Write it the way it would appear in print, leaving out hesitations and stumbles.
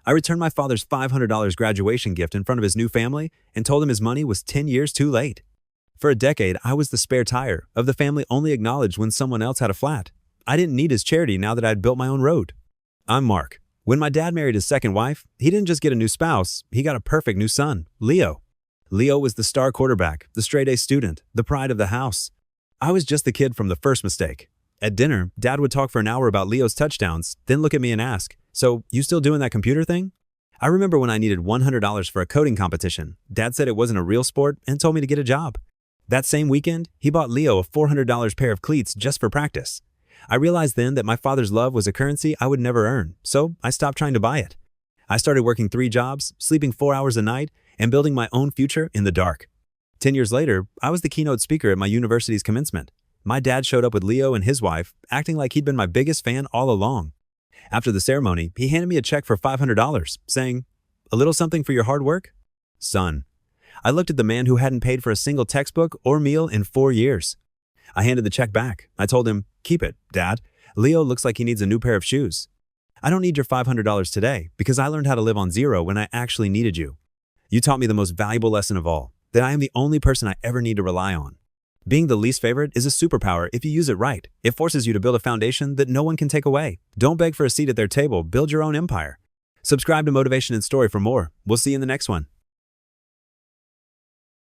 I returned my father's $500 graduation gift in front of his new family and told him his money was 10 years too late. For a decade, I was the spare tire of the family only acknowledged when someone else had a flat. I didn't need his charity now that I had built my own road. I'm Mark. When my dad married his second wife, he didn't just get a new spouse, he got a perfect new son, Leo. Leo was the star quarterback, the straight-A student, the pride of the house. I was just the kid from the first mistake. At dinner, Dad would talk for an hour about Leo's touchdowns, then look at me and ask, "So, you still doing that computer thing?" I remember when I needed $100 for a coding competition. Dad said it wasn't a real sport and told me to get a job. That same weekend, he bought Leo a $400 pair of cleats just for practice. I realized then that my father's love was a currency I would never earn, so I stopped trying to buy it. I started working 3 jobs, sleeping 4 hours a night, and building my own future in the dark. 10 years later, I was the keynote speaker at my university's commencement. My dad showed up with Leo and his wife, acting like he'd been my biggest fan all along. After the ceremony, he handed me a check for $500, saying, "A little something for your hard work?" Son. I looked at the man who hadn't paid for a single textbook or meal in 4 years. I handed the check back. I told him, "Keep it, Dad. Leo looks like he needs a new pair of shoes. I don't need your $500 today because I learned how to live on zero when I actually needed you. You taught me the most valuable lesson of all, that I am the only person I ever need to rely on." Being the least favorite is a superpower if you use it right. It forces you to build a foundation that no one can take away. Don't beg for a seat at their table. Build your own empire. Subscribe to Motivation and Story for more. We'll see you in the next one.